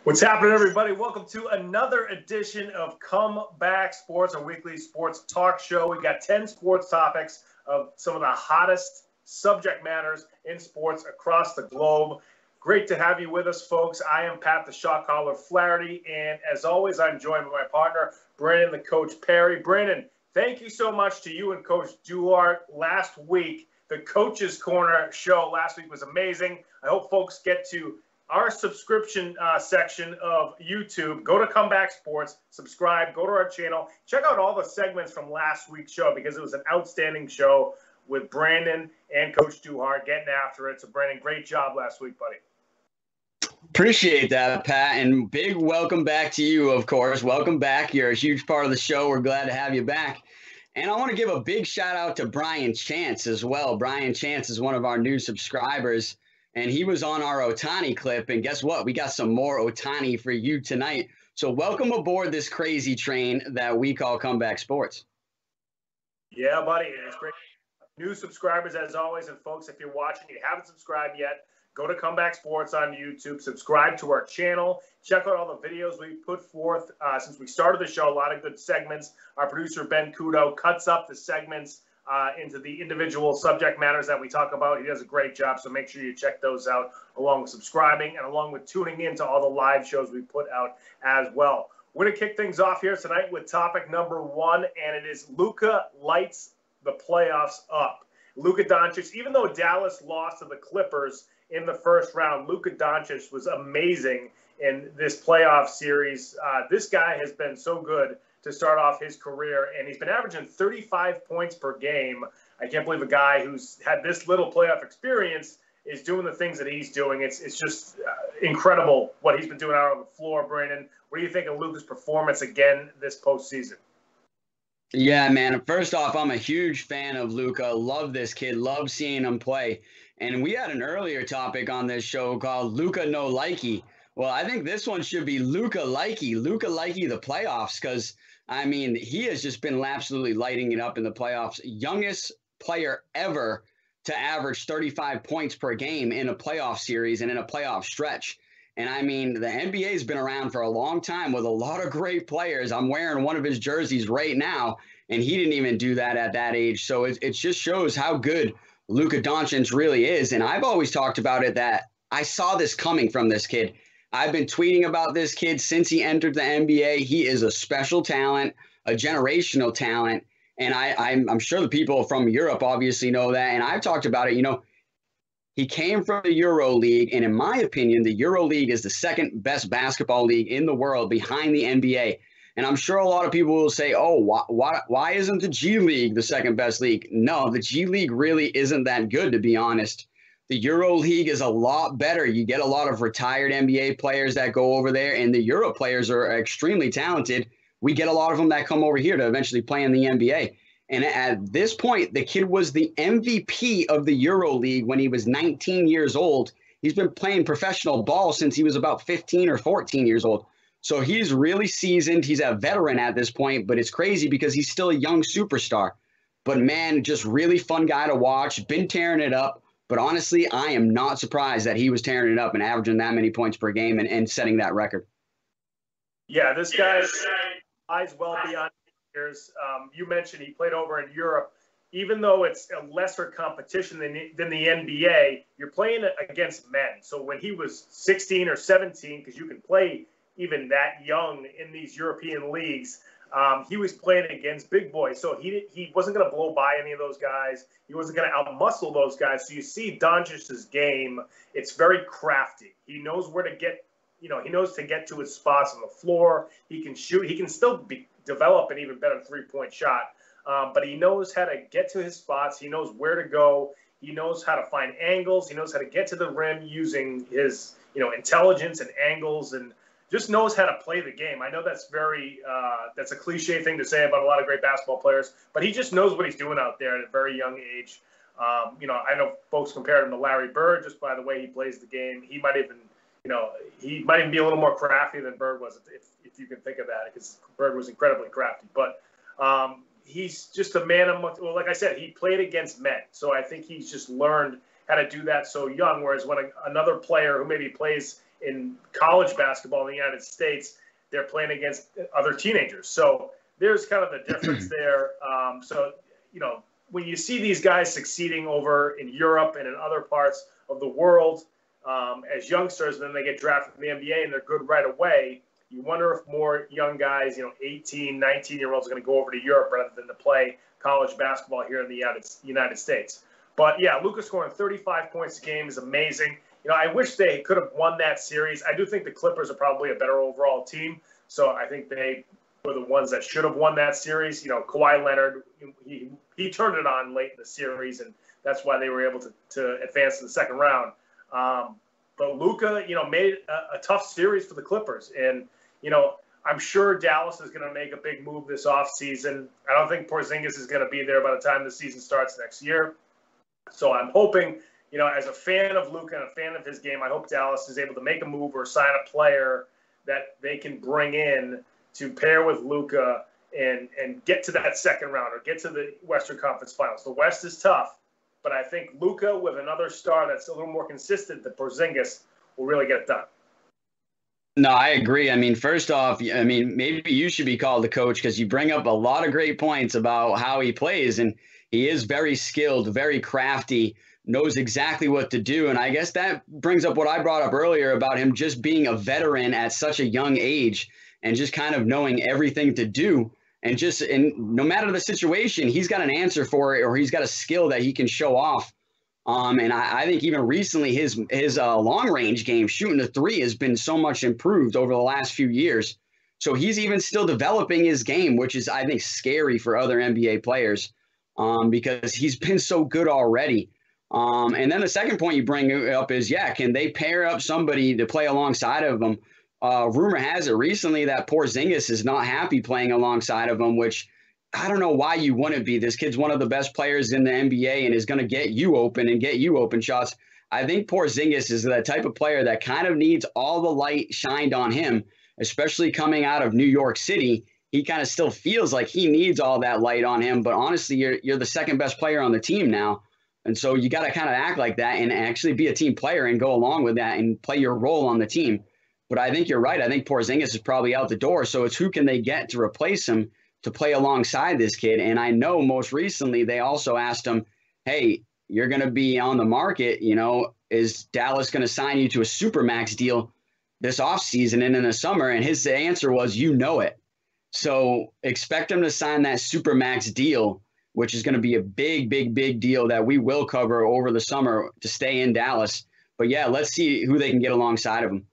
What's happening, everybody? Welcome to another edition of Come Back Sports, our weekly sports talk show. We got 10 sports topics of some of the hottest subject matters in sports across the globe. Great to have you with us, folks. I am Pat, the shot caller, Flaherty, and as always, I'm joined by my partner, Brandon, the coach, Perry. Brandon, thank you so much to you and Coach Duarte last week. The Coach's Corner show last week was amazing. I hope folks get to our subscription section of YouTube. Go to Comeback Sports, subscribe, go to our channel. Check out all the segments from last week's show because it was an outstanding show with Brandon and Coach Duarte getting after it. So, Brandon, great job last week, buddy. Appreciate that, Pat, and big welcome back to you, of course. Welcome back. You're a huge part of the show. We're glad to have you back. And I want to give a big shout out to Brian Chance as well. Brian Chance is one of our new subscribers. And he was on our Ohtani clip, and guess what? We got some more Ohtani for you tonight. So welcome aboard this crazy train that we call Comeback Sports. Yeah, buddy, it's great. New subscribers, as always, and folks, if you're watching, you haven't subscribed yet, go to Comeback Sports on YouTube, subscribe to our channel, check out all the videos we put forth since we started the show. A lot of good segments. Our producer, Ben Kudo, cuts up the segments into the individual subject matters that we talk about. He does a great job, so make sure you check those out along with subscribing and along with tuning in to all the live shows we put out as well. We're going to kick things off here tonight with topic number one, and it is Luka lights the playoffs up. Luka Doncic, even though Dallas lost to the Clippers in the first round, Luka Doncic was amazing in this playoff series. This guy has been so good to start off his career, and he's been averaging 35 points per game. I can't believe a guy who's had this little playoff experience is doing the things that he's doing. It's just incredible what he's been doing out on the floor, Brandon. What do you think of Luka's performance again this postseason? Yeah, man. First off, I'm a huge fan of Luka. Love this kid. Love seeing him play. And we had an earlier topic on this show called Luka No Likey. Well, I think this one should be Luka Likey. Luka Likey the playoffs, because I mean, he has just been absolutely lighting it up in the playoffs. Youngest player ever to average 35 points per game in a playoff series and in a playoff stretch. And I mean, the NBA has been around for a long time with a lot of great players. I'm wearing one of his jerseys right now, and he didn't even do that at that age. So it just shows how good Luka Doncic really is. And I've always talked about it that I saw this coming from this kid. I've been tweeting about this kid since he entered the NBA. He is a special talent, a generational talent. And I'm sure the people from Europe obviously know that. And I've talked about it. You know, he came from the Euro League. And in my opinion, the Euro League is the second best basketball league in the world behind the NBA. And I'm sure a lot of people will say, oh, why isn't the G League the second best league? No, the G League really isn't that good, to be honest. The Euro League is a lot better. You get a lot of retired NBA players that go over there, and the Euro players are extremely talented. We get a lot of them that come over here to eventually play in the NBA. And at this point, the kid was the MVP of the Euro League when he was 19 years old. He's been playing professional ball since he was about 15 or 14 years old. So he's really seasoned. He's a veteran at this point, but it's crazy because he's still a young superstar. But, man, just really fun guy to watch. Been tearing it up. But honestly, I am not surprised that he was tearing it up and averaging that many points per game and setting that record. Yeah, this guy eyes well beyond years. You mentioned he played over in Europe. Even though it's a lesser competition than the NBA, you're playing against men. So when he was 16 or 17, because you can play even that young in these European leagues, he was playing against big boys. So he wasn't going to blow by any of those guys. He wasn't going to outmuscle those guys. So you see Doncic's game, it's very crafty. He knows where to get, he knows to get to his spots on the floor. He can shoot. He can still develop an even better three-point shot. But he knows how to get to his spots. He knows where to go. He knows how to find angles. He knows how to get to the rim using his, intelligence and angles, and just knows how to play the game. I know that's that's a cliche thing to say about a lot of great basketball players, but he just knows what he's doing out there at a very young age. I know folks compared him to Larry Bird just by the way he plays the game. He might even, he might even be a little more crafty than Bird was, if you can think of that, because Bird was incredibly crafty. But he's just a man among, well, like I said, he played against men. So I think he's just learned how to do that so young, whereas when another player who maybe plays in college basketball in the United States, they're playing against other teenagers. So there's kind of the difference there. So, you know, when you see these guys succeeding over in Europe and in other parts of the world as youngsters, and then they get drafted in the NBA and they're good right away, you wonder if more young guys, you know, 18, 19-year-olds are going to go over to Europe rather than to play college basketball here in the United States. But, yeah, Luka scoring 35 points a game is amazing. You know, I wish they could have won that series. I do think the Clippers are probably a better overall team, so I think they were the ones that should have won that series. You know, Kawhi Leonard, he turned it on late in the series, and that's why they were able to advance to the second round. But Luka, you know, made a tough series for the Clippers. And, you know, I'm sure Dallas is going to make a big move this offseason. I don't think Porzingis is going to be there by the time the season starts next year. So I'm hoping, you know, as a fan of Luka and a fan of his game, I hope Dallas is able to make a move or sign a player that they can bring in to pair with Luka and get to that second round or get to the Western Conference Finals. The West is tough, but I think Luka with another star that's a little more consistent than Porzingis will really get it done. No, I agree. I mean, first off, I mean, maybe you should be called the coach because you bring up a lot of great points about how he plays, and he is very skilled, very crafty, knows exactly what to do. And I guess that brings up what I brought up earlier about him just being a veteran at such a young age and just kind of knowing everything to do. And no matter the situation, he's got an answer for it, or he's got a skill that he can show off. And I think even recently his long range game, shooting the three, has been so much improved over the last few years. So he's even still developing his game, which is, I think, scary for other NBA players because he's been so good already. And then the second point you bring up is, yeah, can they pair up somebody to play alongside of him? Rumor has it recently that Porzingis is not happy playing alongside of him, which I don't know why you wouldn't be. This kid's one of the best players in the NBA and is going to get you open and get you open shots. I think Porzingis is that type of player that kind of needs all the light shined on him, especially coming out of New York City. He kind of still feels like he needs all that light on him. But honestly, you're the second best player on the team now. And so you got to kind of act like that and actually be a team player and go along with that and play your role on the team. But I think you're right. I think Porzingis is probably out the door. So it's who can they get to replace him to play alongside this kid. And I know most recently they also asked him, hey, you're going to be on the market. You know, is Dallas going to sign you to a supermax deal this offseason and in the summer? And his answer was, you know it. So expect him to sign that supermax deal, which is going to be a big, big, big deal that we will cover over the summer to stay in Dallas. But yeah, let's see who they can get alongside of him.